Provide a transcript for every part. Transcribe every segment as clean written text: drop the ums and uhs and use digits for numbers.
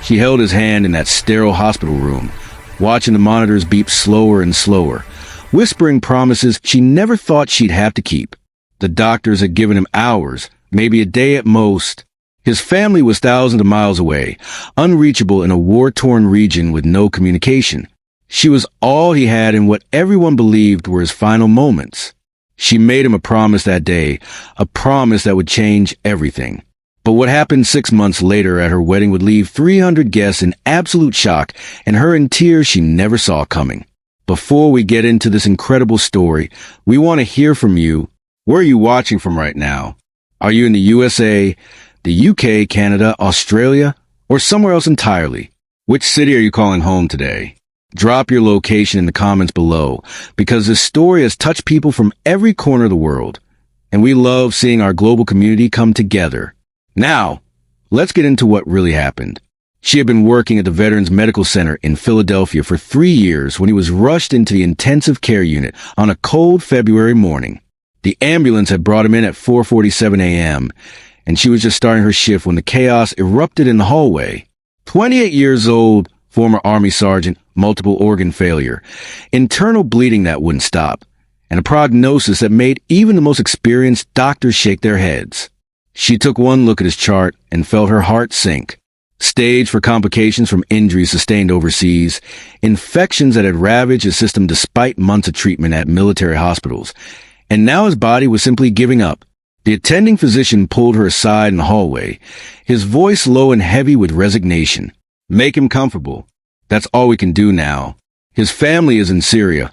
She held his hand in that sterile hospital room, watching the monitors beep slower and slower, whispering promises she never thought she'd have to keep. The doctors had given him hours, maybe a day at most. His family was thousands of miles away, unreachable in a war-torn region with no communication. She was all he had in what everyone believed were his final moments. She made him a promise that day, a promise that would change everything. But what happened 6 months later at her wedding would leave 300 guests in absolute shock and her in tears she never saw coming. Before we get into this incredible story, we want to hear from you. Where are you watching from right now? Are you in the USA, the UK, Canada, Australia, or somewhere else entirely? Which city are you calling home today? Drop your location in the comments below, because this story has touched people from every corner of the world, and we love seeing our global community come together. Now, let's get into what really happened. She had been working at the Veterans Medical Center in Philadelphia for 3 years when he was rushed into the intensive care unit on a cold February morning. The ambulance had brought him in at 4:47 a.m., and she was just starting her shift when the chaos erupted in the hallway. 28 years old, former Army sergeant, multiple organ failure, internal bleeding that wouldn't stop, and a prognosis that made even the most experienced doctors shake their heads. She took one look at his chart and felt her heart sink. Stage for complications from injuries sustained overseas, infections that had ravaged his system despite months of treatment at military hospitals, and now his body was simply giving up. The attending physician pulled her aside in the hallway, his voice low and heavy with resignation. "Make him comfortable. That's all we can do now. His family is in Syria,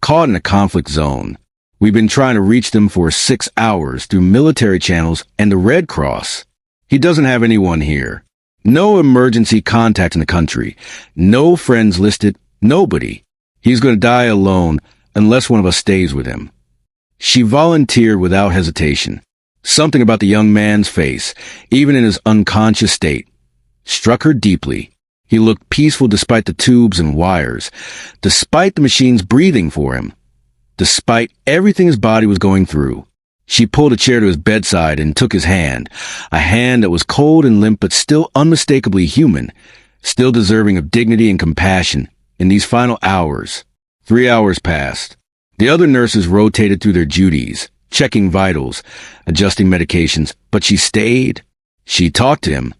caught in a conflict zone. We've been trying to reach them for 6 hours through military channels and the Red Cross. He doesn't have anyone here. No emergency contact in the country. No friends listed. Nobody. He's going to die alone unless one of us stays with him." She volunteered without hesitation. Something about the young man's face, even in his unconscious state, struck her deeply. He looked peaceful despite the tubes and wires, despite the machines breathing for him, despite everything his body was going through. She pulled a chair to his bedside and took his hand, a hand that was cold and limp but still unmistakably human, still deserving of dignity and compassion in these final hours. 3 hours passed. The other nurses rotated through their duties, checking vitals, adjusting medications, but she stayed. She talked to him,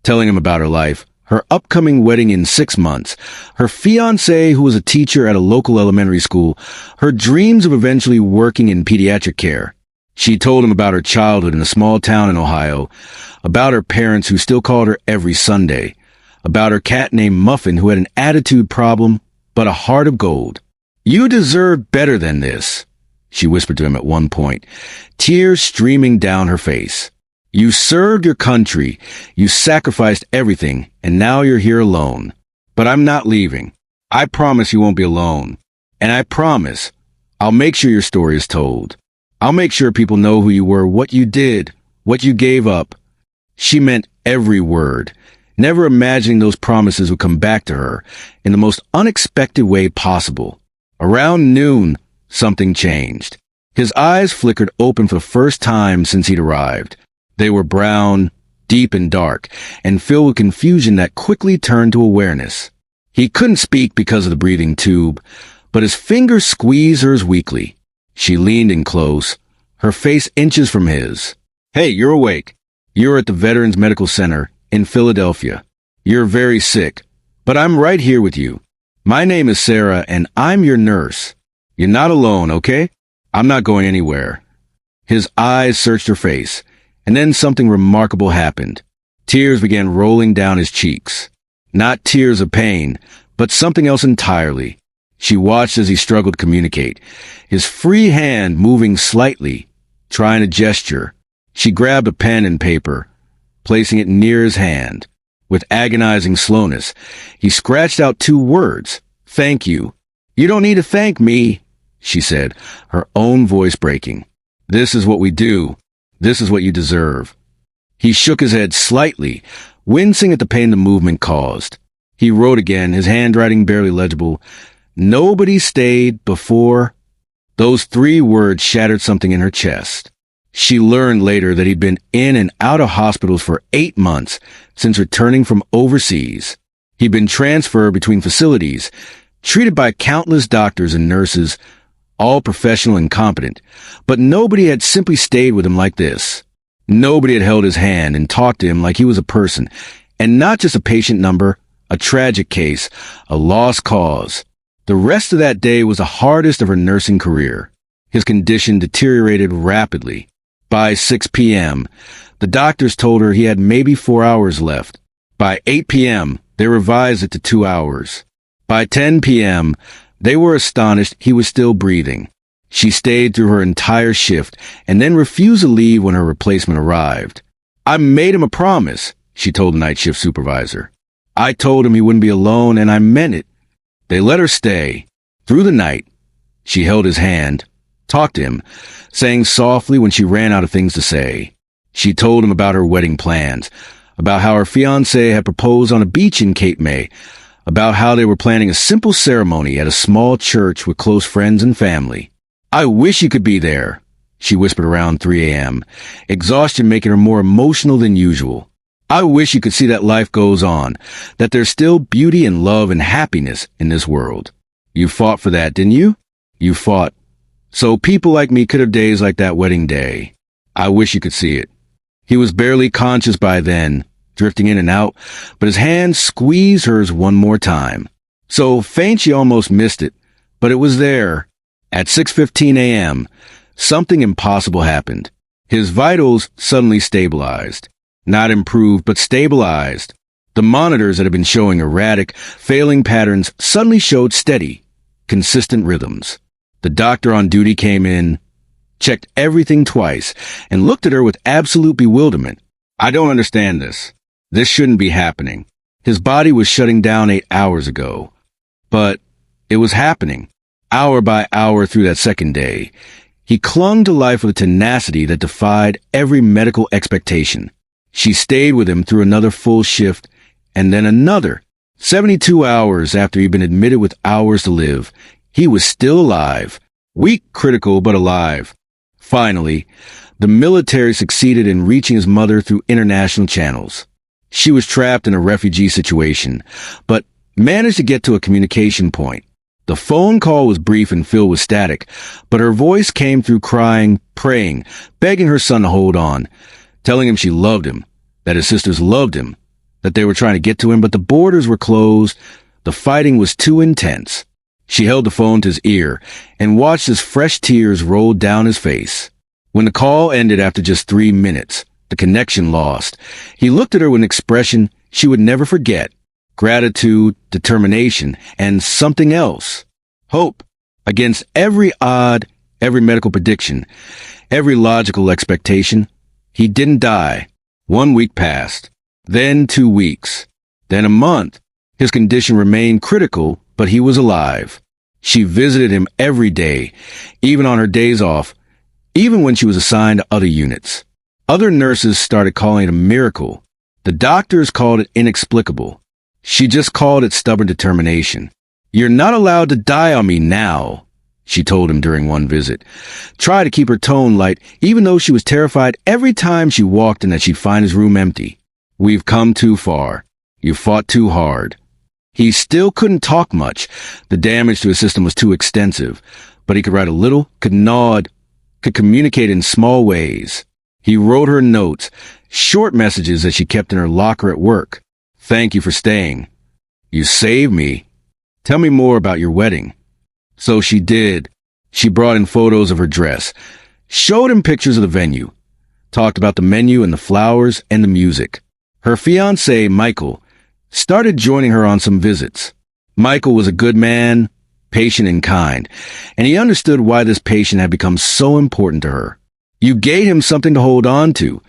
telling him about her life, her upcoming wedding in 6 months, her fiancé who was a teacher at a local elementary school, her dreams of eventually working in pediatric care. She told him about her childhood in a small town in Ohio, about her parents who still called her every Sunday, about her cat named Muffin who had an attitude problem, but a heart of gold. "You deserve better than this," she whispered to him at one point, tears streaming down her face. "You served your country, you sacrificed everything, and now you're here alone. But I'm not leaving. I promise you won't be alone. And I promise, I'll make sure your story is told. I'll make sure people know who you were, what you did, what you gave up." She meant every word, never imagining those promises would come back to her in the most unexpected way possible. Around noon, something changed. His eyes flickered open for the first time since he'd arrived. They were brown, deep and dark, and filled with confusion that quickly turned to awareness. He couldn't speak because of the breathing tube, but his fingers squeezed hers weakly. She leaned in close, her face inches from his. "Hey, you're awake. You're at the Veterans Medical Center in Philadelphia. You're very sick, but I'm right here with you. My name is Sarah, and I'm your nurse. You're not alone, okay? I'm not going anywhere." His eyes searched her face, and then something remarkable happened. Tears began rolling down his cheeks. Not tears of pain, but something else entirely. She watched as he struggled to communicate, his free hand moving slightly, trying to gesture. She grabbed a pen and paper, placing it near his hand. With agonizing slowness, he scratched out 2 words, "Thank you." "You don't need to thank me," she said, her own voice breaking. "This is what we do. This is what you deserve." He shook his head slightly, wincing at the pain the movement caused. He wrote again, his handwriting barely legible, "Nobody stayed before." Those 3 words shattered something in her chest. She learned later that he'd been in and out of hospitals for 8 months since returning from overseas. He'd been transferred between facilities, treated by countless doctors and nurses, all professional and competent, but nobody had simply stayed with him like this. Nobody had held his hand and talked to him like he was a person, and not just a patient number, a tragic case, a lost cause. The rest of that day was the hardest of her nursing career. His condition deteriorated rapidly. By 6 p.m., the doctors told her he had maybe 4 hours left. By 8 p.m., they revised it to 2 hours. By 10 p.m., they were astonished he was still breathing. She stayed through her entire shift and then refused to leave when her replacement arrived. "I made him a promise," she told the night shift supervisor. "I told him he wouldn't be alone, and I meant it." They let her stay. Through the night, she held his hand, talked to him, saying softly when she ran out of things to say. She told him about her wedding plans, about how her fiancé had proposed on a beach in Cape May, about how they were planning a simple ceremony at a small church with close friends and family. "I wish you could be there," she whispered around 3 a.m., exhaustion making her more emotional than usual. "I wish you could see that life goes on, that there's still beauty and love and happiness in this world. You fought for that, didn't you? You fought. So people like me could have days like that wedding day. I wish you could see it." He was barely conscious by then, drifting in and out, but his hand squeezed hers one more time. So faint she almost missed it, but it was there. At 6:15 a.m., something impossible happened. His vitals suddenly stabilized. Not improved, but stabilized. The monitors that had been showing erratic, failing patterns suddenly showed steady, consistent rhythms. The doctor on duty came in, checked everything twice, and looked at her with absolute bewilderment. "I don't understand this. This shouldn't be happening. His body was shutting down 8 hours ago." But it was happening, hour by hour through that second day. He clung to life with a tenacity that defied every medical expectation. She stayed with him through another full shift, and then another. 72 hours after he'd been admitted with hours to live, he was still alive. Weak, critical, but alive. Finally, the military succeeded in reaching his mother through international channels. She was trapped in a refugee situation, but managed to get to a communication point. The phone call was brief and filled with static, but her voice came through crying, praying, begging her son to hold on, telling him she loved him, that his sisters loved him, that they were trying to get to him, but the borders were closed. The fighting was too intense. She held the phone to his ear and watched as fresh tears rolled down his face. When the call ended after just 3 minutes, the connection lost. He looked at her with an expression she would never forget. Gratitude, determination, and something else. Hope. Against every odd, every medical prediction, every logical expectation, he didn't die. 1 week passed. Then 2 weeks. Then a month. His condition remained critical, but he was alive. She visited him every day, even on her days off, even when she was assigned to other units. Other nurses started calling it a miracle. The doctors called it inexplicable. She just called it stubborn determination. "You're not allowed to die on me now," she told him during one visit. Try to keep her tone light, even though she was terrified every time she walked in that she'd find his room empty. "We've come too far. You fought too hard." He still couldn't talk much. The damage to his system was too extensive, but he could write a little, could nod, could communicate in small ways. He wrote her notes, short messages that she kept in her locker at work. "Thank you for staying. You saved me. Tell me more about your wedding." So she did. She brought in photos of her dress, showed him pictures of the venue, talked about the menu and the flowers and the music. Her fiancé, Michael, started joining her on some visits. Michael was a good man, patient and kind, and he understood why this patient had become so important to her. "You gave him something to hold on to,"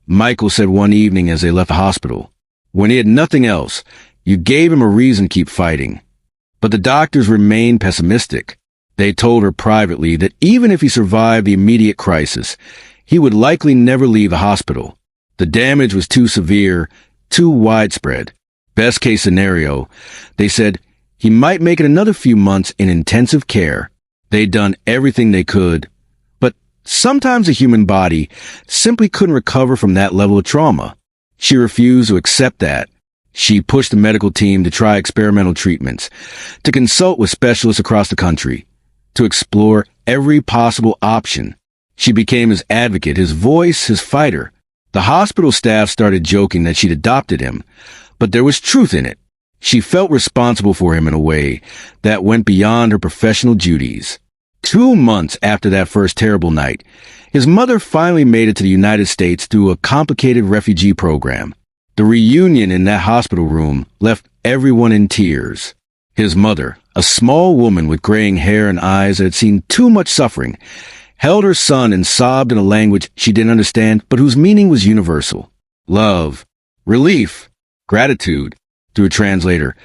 Michael said one evening as they left the hospital. "When he had nothing else, you gave him a reason to keep fighting." But the doctors remained pessimistic. They told her privately that even if he survived the immediate crisis, he would likely never leave the hospital. The damage was too severe, too widespread. Best case scenario, they said, he might make it another few months in intensive care. They'd done everything they could, but Sometimes the human body simply couldn't recover from that level of trauma. She refused to accept that. She pushed the medical team to try experimental treatments, to consult with specialists across the country, to explore every possible option. She became his advocate, his voice, his fighter. The hospital staff started joking that she'd adopted him, but there was truth in it. She felt responsible for him in a way that went beyond her professional duties. 2 months after that first terrible night, his mother finally made it to the United States through a complicated refugee program. The reunion in that hospital room left everyone in tears. His mother, a small woman with graying hair and eyes that had seen too much suffering, held her son and sobbed in a language she didn't understand but whose meaning was universal. Love, relief, gratitude. Through a translator,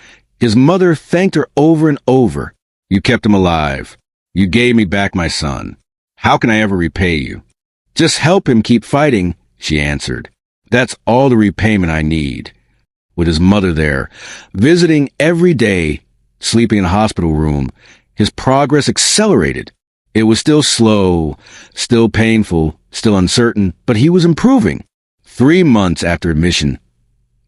his mother thanked her over and over. You kept him alive. You gave me back my son. How can I ever repay you? Just help him keep fighting, she answered. That's all the repayment I need. With his mother there, visiting every day, sleeping in a hospital room, his progress accelerated. It was still slow, still painful, still uncertain, but he was improving. 3 months after admission,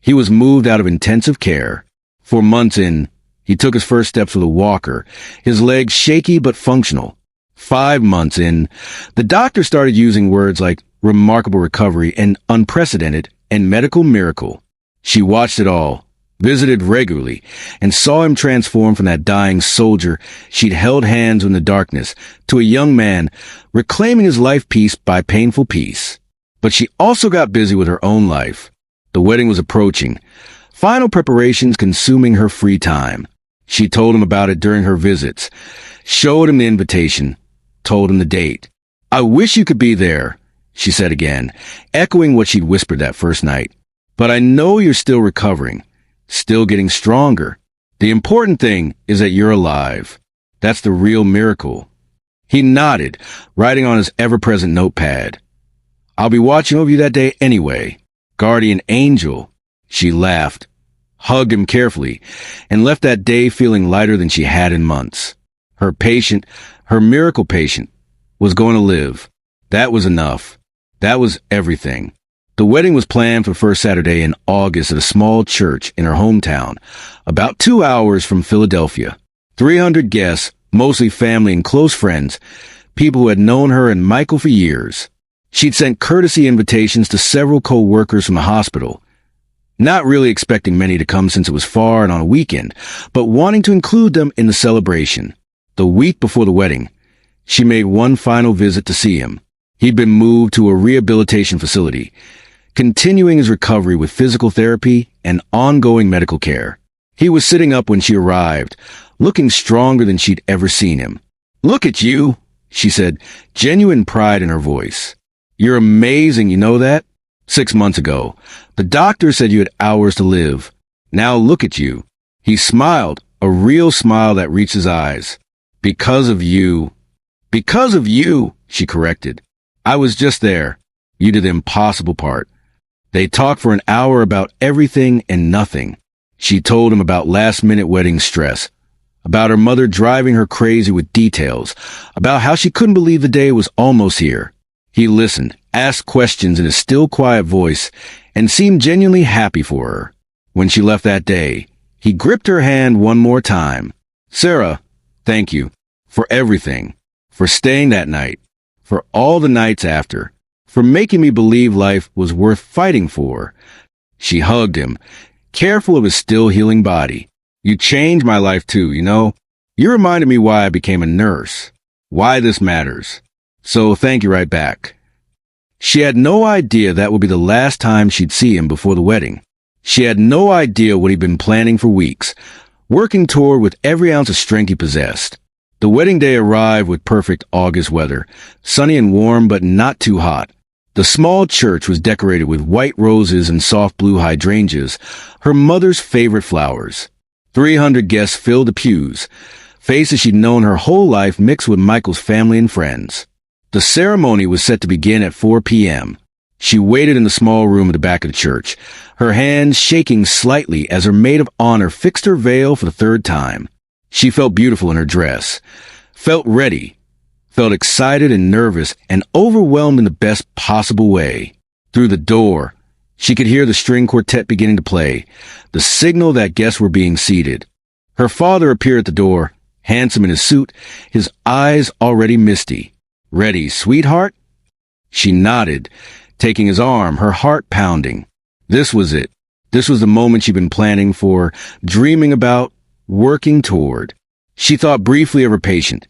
he was moved out of intensive care. 4 months in, he took his first steps with a walker, his legs shaky but functional. 5 months in, the doctor started using words like remarkable recovery and unprecedented and medical miracle. She watched it all, visited regularly, and saw him transform from that dying soldier she'd held hands in the darkness to a young man reclaiming his life piece by painful piece. But she also got busy with her own life. The wedding was approaching, final preparations consuming her free time. She told him about it during her visits, showed him the invitation, told him the date. I wish you could be there, she said again, echoing what she'd whispered that first night. But I know you're still recovering, still getting stronger. The important thing is that you're alive. That's the real miracle. He nodded, writing on his ever-present notepad. I'll be watching over you that day anyway. Guardian angel. She laughed, hugged him carefully, and left that day feeling lighter than she had in months. Her patient, her miracle patient, was going to live. That was enough. That was everything. The wedding was planned for the first Saturday in August at a small church in her hometown, about 2 hours from Philadelphia. 300 guests, mostly family and close friends, people who had known her and Michael for years. She'd sent courtesy invitations to several co-workers from the hospital, not really expecting many to come since it was far and on a weekend, but wanting to include them in the celebration. The week before the wedding, she made one final visit to see him. He'd been moved to a rehabilitation facility, continuing his recovery with physical therapy and ongoing medical care. He was sitting up when she arrived, looking stronger than she'd ever seen him. Look at you, she said, genuine pride in her voice. You're amazing, you know that? 6 months ago, the doctor said you had hours to live. Now look at you. He smiled, a real smile that reached his eyes. Because of you. Because of you, she corrected. I was just there. You did the impossible part. They talked for an hour about everything and nothing. She told him about last-minute wedding stress, about her mother driving her crazy with details, about how she couldn't believe the day was almost here. He listened, asked questions in a still, quiet voice, and seemed genuinely happy for her. When she left that day, he gripped her hand one more time. Sarah, thank you for everything, for staying that night, for all the nights after, for making me believe life was worth fighting for. She hugged him, careful of his still healing body. You changed my life too, you know? You reminded me why I became a nurse, why this matters. So thank you right back. She had no idea that would be the last time she'd see him before the wedding. She had no idea what he'd been planning for weeks, working toward with every ounce of strength he possessed. The wedding day arrived with perfect August weather, sunny and warm but not too hot. The small church was decorated with white roses and soft blue hydrangeas, her mother's favorite flowers. 300 guests filled the pews, faces she'd known her whole life mixed with Michael's family and friends. The ceremony was set to begin at 4 p.m. She waited in the small room at the back of the church, her hands shaking slightly as her maid of honor fixed her veil for the third time. She felt beautiful in her dress, felt ready, felt excited and nervous and overwhelmed in the best possible way. Through the door, she could hear the string quartet beginning to play, the signal that guests were being seated. Her father appeared at the door, handsome in his suit, his eyes already misty. "Ready, sweetheart?" She nodded, taking his arm, her heart pounding. This was it. This was the moment she'd been planning for, dreaming about, working toward. She thought briefly of her patient,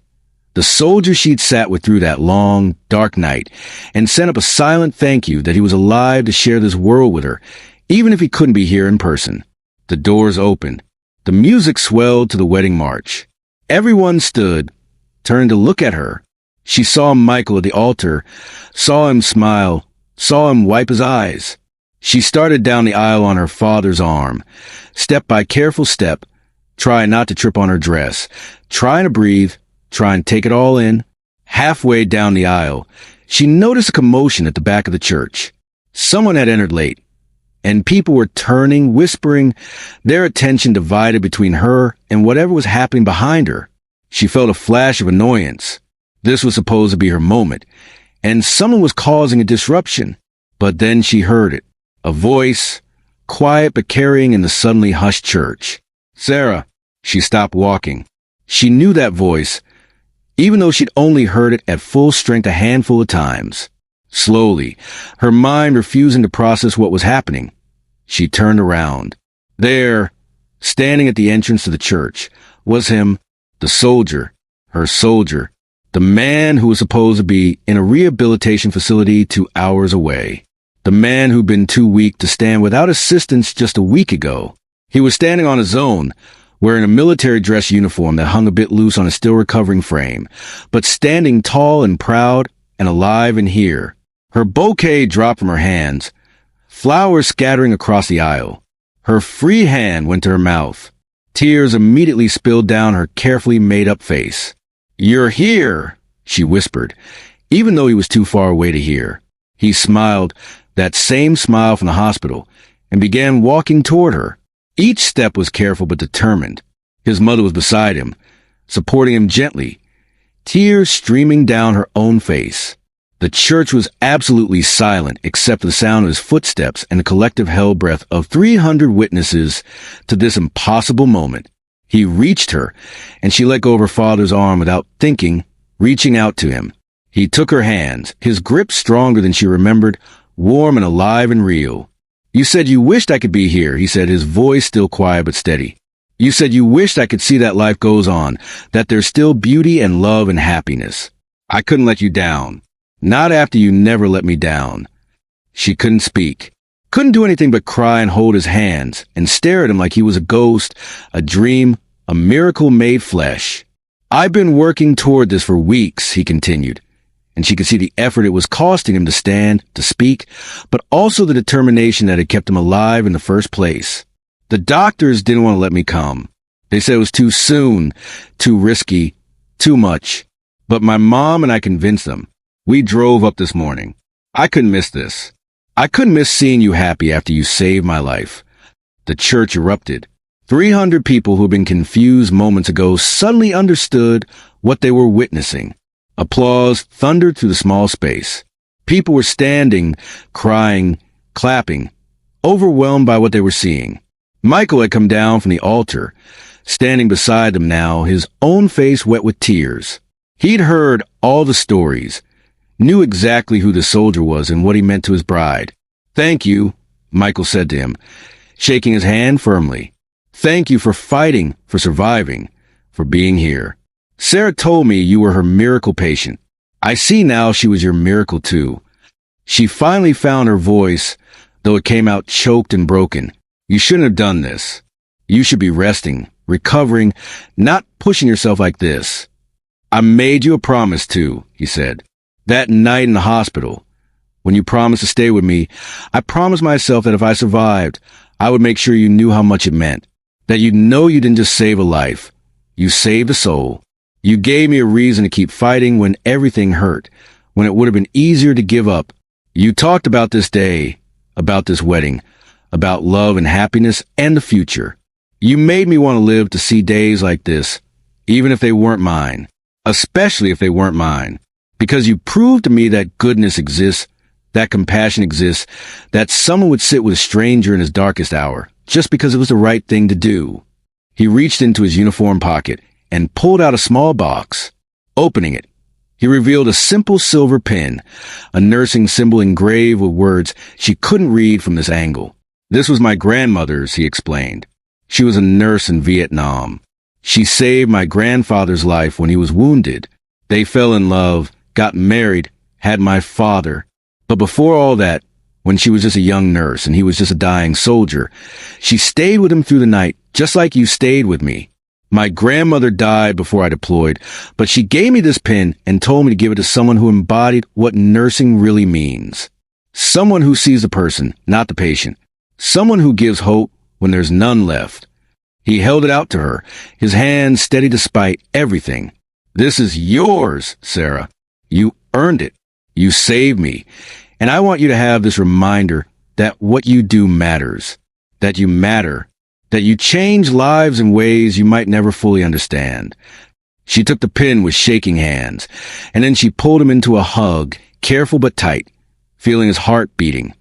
the soldier she'd sat with through that long, dark night, and sent up a silent thank you that he was alive to share this world with her, even if he couldn't be here in person. The doors opened. The music swelled to the wedding march. Everyone stood, turned to look at her. She saw Michael at the altar, saw him smile, saw him wipe his eyes. She started down the aisle on her father's arm, step by careful step, trying not to trip on her dress, trying to breathe, trying to take it all in. Halfway down the aisle, she noticed a commotion at the back of the church. Someone had entered late, and people were turning, whispering, their attention divided between her and whatever was happening behind her. She felt a flash of annoyance. This was supposed to be her moment, and someone was causing a disruption. But then she heard it. A voice, quiet but carrying in the suddenly hushed church. "Sarah." She stopped walking. She knew that voice, even though she'd only heard it at full strength a handful of times. Slowly, her mind refusing to process what was happening, she turned around. There, standing at the entrance to the church, was him, the soldier, her soldier, the man who was supposed to be in a rehabilitation facility 2 hours away. The man who'd been too weak to stand without assistance just a week ago. He was standing on his own, wearing a military dress uniform that hung a bit loose on a still recovering frame, but standing tall and proud and alive and here. Her bouquet dropped from her hands, flowers scattering across the aisle. Her free hand went to her mouth. Tears immediately spilled down her carefully made-up face. "You're here," she whispered, even though he was too far away to hear. He smiled, that same smile from the hospital, and began walking toward her. Each step was careful but determined. His mother was beside him, supporting him gently, tears streaming down her own face. The church was absolutely silent except for the sound of his footsteps and the collective held breath of 300 witnesses to this impossible moment. He reached her, and she let go of her father's arm without thinking, reaching out to him. He took her hands, his grip stronger than she remembered, warm and alive and real. "You said you wished I could be here," he said, his voice still quiet but steady. "You said you wished I could see that life goes on, that there's still beauty and love and happiness. I couldn't let you down. Not after you never let me down." She couldn't speak, couldn't do anything but cry and hold his hands and stare at him like he was a ghost, a dream, a miracle made flesh. "I've been working toward this for weeks," he continued, and she could see the effort it was costing him to stand, to speak, but also the determination that had kept him alive in the first place. "The doctors didn't want to let me come. They said it was too soon, too risky, too much. But my mom and I convinced them. We drove up this morning. I couldn't miss this. I couldn't miss seeing you happy after you saved my life." The church erupted. 300 people who had been confused moments ago suddenly understood what they were witnessing. Applause thundered through the small space. People were standing, crying, clapping, overwhelmed by what they were seeing. Michael had come down from the altar, standing beside them now, his own face wet with tears. He'd heard all the stories, knew exactly who the soldier was and what he meant to his bride. "Thank you," Michael said to him, shaking his hand firmly. "Thank you for fighting, for surviving, for being here. Sarah told me you were her miracle patient. I see now she was your miracle too." She finally found her voice, though it came out choked and broken. "You shouldn't have done this. You should be resting, recovering, not pushing yourself like this. I made you a promise too," he said. "That night in the hospital, when you promised to stay with me, I promised myself that if I survived, I would make sure you knew how much it meant. That you'd know you didn't just save a life. You saved a soul. You gave me a reason to keep fighting when everything hurt, when it would have been easier to give up. You talked about this day, about this wedding, about love and happiness and the future. You made me want to live to see days like this, even if they weren't mine. especially if they weren't mine. Because you proved to me that goodness exists, that compassion exists, that someone would sit with a stranger in his darkest hour, just because it was the right thing to do. He reached into his uniform pocket and pulled out a small box. Opening it, he revealed a simple silver pin, a nursing symbol engraved with words she couldn't read from this angle. This was my grandmother's, he explained. She was a nurse in Vietnam. She saved my grandfather's life when he was wounded. They fell in love, got married, had my father. But before all that, when she was just a young nurse and he was just a dying soldier, she stayed with him through the night, just like you stayed with me. My grandmother died before I deployed, but she gave me this pin and told me to give it to someone who embodied what nursing really means. Someone who sees the person, not the patient. Someone who gives hope when there's none left. He held it out to her, his hand steady despite everything. This is yours, Sarah. You earned it. You saved me. And I want you to have this reminder that what you do matters, that you matter, that you change lives in ways you might never fully understand. She took the pin with shaking hands, and then she pulled him into a hug, careful but tight, feeling his heart beating,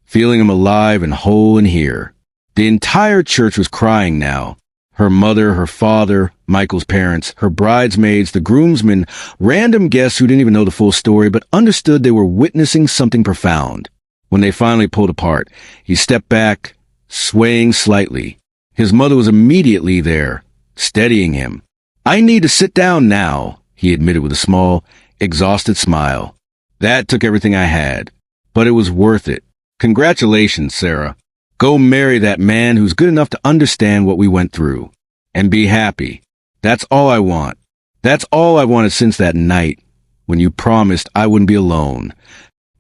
feeling him alive and whole and here. The entire church was crying now. Her mother, her father, Michael's parents, her bridesmaids, the groomsmen, random guests who didn't even know the full story but understood they were witnessing something profound. When they finally pulled apart, he stepped back, swaying slightly. His mother was immediately there, steadying him. I need to sit down now, he admitted with a small, exhausted smile. That took everything I had, but it was worth it. Congratulations, Sarah. Go marry that man who's good enough to understand what we went through. And be happy. That's all I want. That's all I wanted since that night, when you promised I wouldn't be alone.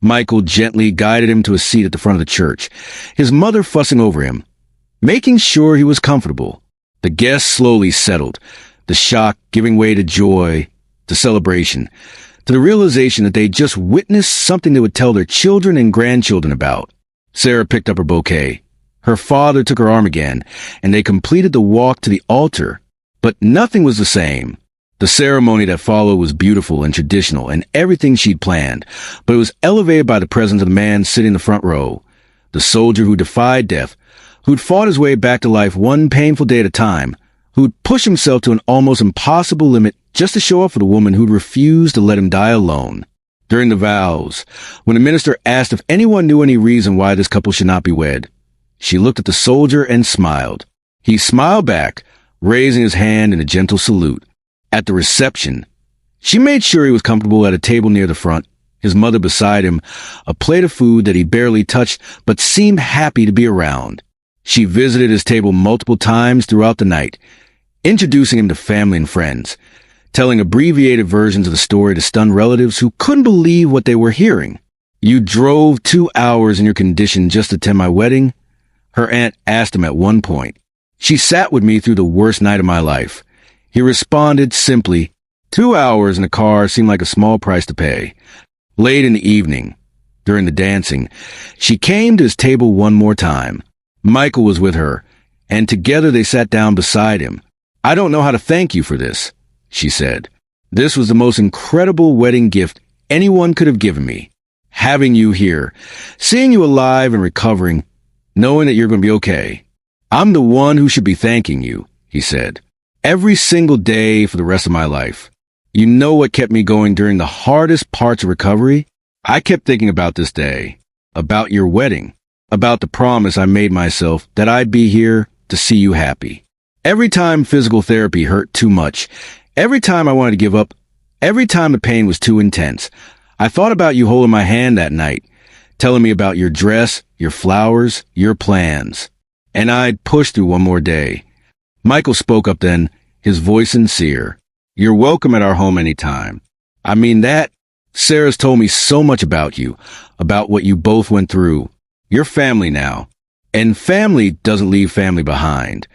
Michael gently guided him to a seat at the front of the church, his mother fussing over him, making sure he was comfortable. The guests slowly settled, the shock giving way to joy, to celebration, to the realization that they'd just witnessed something they would tell their children and grandchildren about. Sarah picked up her bouquet. Her father took her arm again, and they completed the walk to the altar. But nothing was the same. The ceremony that followed was beautiful and traditional and everything she'd planned, but it was elevated by the presence of the man sitting in the front row, the soldier who defied death, who'd fought his way back to life one painful day at a time, who'd pushed himself to an almost impossible limit just to show up for the woman who'd refused to let him die alone. During the vows, when the minister asked if anyone knew any reason why this couple should not be wed, she looked at the soldier and smiled. He smiled back, raising his hand in a gentle salute. At the reception, she made sure he was comfortable at a table near the front, his mother beside him, a plate of food that he barely touched but seemed happy to be around. She visited his table multiple times throughout the night, introducing him to family and friends, telling abbreviated versions of the story to stunned relatives who couldn't believe what they were hearing. You drove 2 hours in your condition just to attend my wedding? Her aunt asked him at one point. She sat with me through the worst night of my life. He responded simply, 2 hours in a car seemed like a small price to pay. Late in the evening, during the dancing, she came to his table one more time. Michael was with her, and together they sat down beside him. I don't know how to thank you for this, she said. This was the most incredible wedding gift anyone could have given me. Having you here, seeing you alive and recovering, knowing that you're going to be okay. I'm the one who should be thanking you, he said. Every single day for the rest of my life. You know what kept me going during the hardest parts of recovery? I kept thinking about this day, about your wedding, about the promise I made myself that I'd be here to see you happy. Every time physical therapy hurt too much, every time I wanted to give up, every time the pain was too intense, I thought about you holding my hand that night, telling me about your dress, your flowers, your plans. And I'd push through one more day. Michael spoke up then, his voice sincere. You're welcome at our home anytime. I mean that. Sarah's told me so much about you, about what you both went through. You're family now. And family doesn't leave family behind.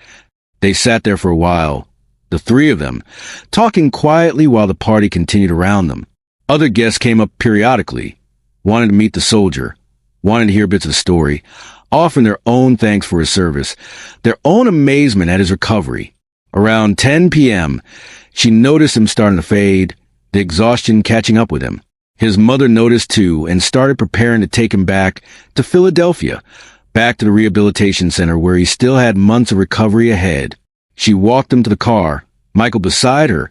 They sat there for a while, the three of them, talking quietly while the party continued around them. Other guests came up periodically, wanted to meet the soldier, wanted to hear bits of the story, offering their own thanks for his service, their own amazement at his recovery. Around 10 p.m., She noticed him starting to fade, the exhaustion catching up with him. His mother noticed too and started preparing to take him back to Philadelphia, back to the rehabilitation center where he still had months of recovery ahead. She walked him to the car, Michael beside her,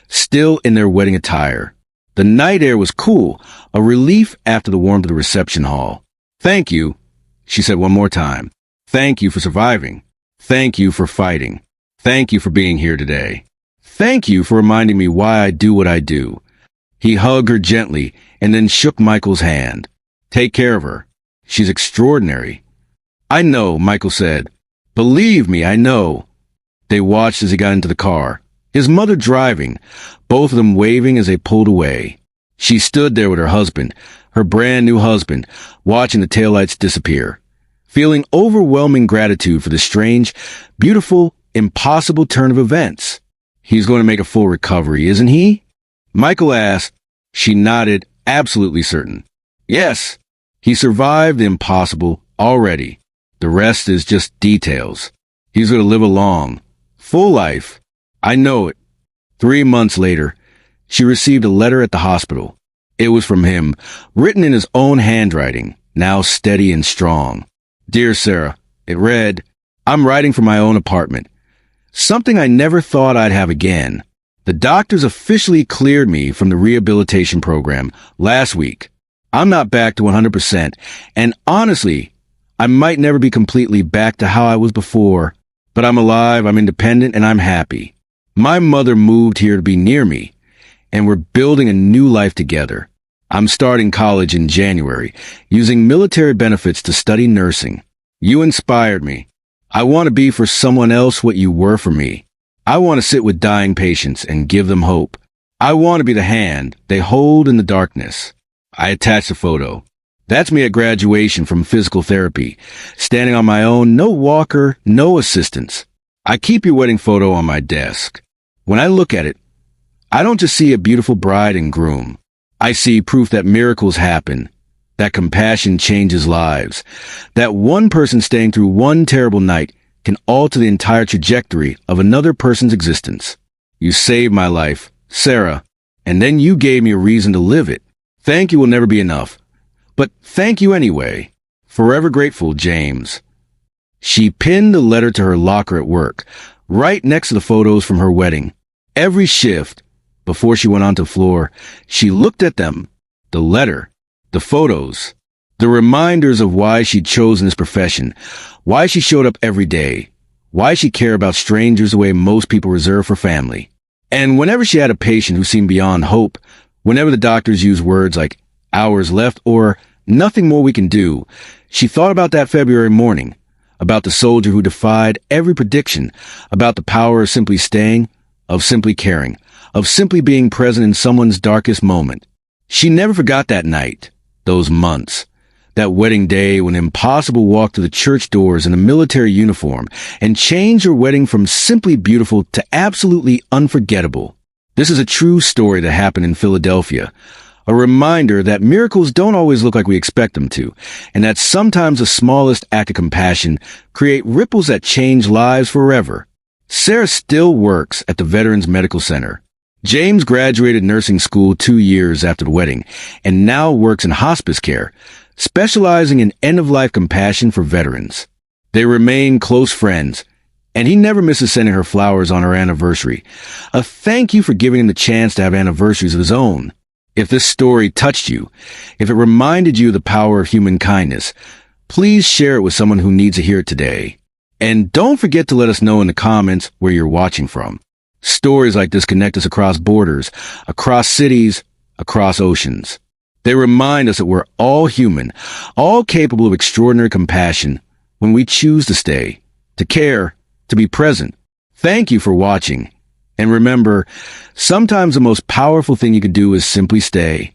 still in their wedding attire. The night air was cool, a relief after the warmth of the reception hall. "Thank you," she said one more time. "Thank you for surviving. Thank you for fighting. Thank you for being here today. Thank you for reminding me why I do what I do." He hugged her gently and then shook Michael's hand. "Take care of her. She's extraordinary." "I know," Michael said. "Believe me, I know." They watched as he got into the car, his mother driving, both of them waving as they pulled away. She stood there with her husband, her brand new husband, watching the taillights disappear, feeling overwhelming gratitude for the strange, beautiful, impossible turn of events. "He's going to make a full recovery, isn't he?" Michael asked. She nodded, absolutely certain. "Yes, he survived the impossible already. The rest is just details. He's going to live a long, full life. I know it." 3 months later, she received a letter at the hospital. It was from him, written in his own handwriting, now steady and strong. "Dear Sarah," it read, "I'm writing from my own apartment. Something I never thought I'd have again. The doctors officially cleared me from the rehabilitation program last week. I'm not back to 100%, and honestly, I might never be completely back to how I was before, but I'm alive, I'm independent, and I'm happy. My mother moved here to be near me, and we're building a new life together. I'm starting college in January, using military benefits to study nursing. You inspired me. I want to be for someone else what you were for me. I want to sit with dying patients and give them hope. I want to be the hand they hold in the darkness." I attached a photo. That's me at graduation from physical therapy, standing on my own, no walker, no assistance. I keep your wedding photo on my desk. When I look at it, I don't just see a beautiful bride and groom. I see proof that miracles happen, that compassion changes lives, that one person staying through one terrible night can alter the entire trajectory of another person's existence. You saved my life, Sarah, and then you gave me a reason to live it. Thank you will never be enough, but thank you anyway. Forever grateful, James. She pinned the letter to her locker at work, right next to the photos from her wedding. Every shift, before she went onto the floor, she looked at them, the letter, the photos, the reminders of why she'd chosen this profession, why she showed up every day, why she cared about strangers the way most people reserve for family. And whenever she had a patient who seemed beyond hope, whenever the doctors used words like hours left or nothing more we can do, she thought about that February morning, about the soldier who defied every prediction, about the power of simply staying, of simply caring, of simply being present in someone's darkest moment. She never forgot that night, those months, that wedding day when Impossible walked to the church doors in a military uniform and changed her wedding from simply beautiful to absolutely unforgettable. This is a true story that happened in Philadelphia, a reminder that miracles don't always look like we expect them to, and that sometimes the smallest act of compassion create ripples that change lives forever. Sarah still works at the Veterans Medical Center. James graduated nursing school 2 years after the wedding and now works in hospice care, specializing in end-of-life compassion for veterans. They remain close friends, and he never misses sending her flowers on her anniversary. A thank you for giving him the chance to have anniversaries of his own. If this story touched you, if it reminded you of the power of human kindness, please share it with someone who needs to hear it today. And don't forget to let us know in the comments where you're watching from. Stories like this connect us across borders, across cities, across oceans. They remind us that we're all human, all capable of extraordinary compassion when we choose to stay, to care, to be present. Thank you for watching. And remember, sometimes the most powerful thing you can do is simply stay.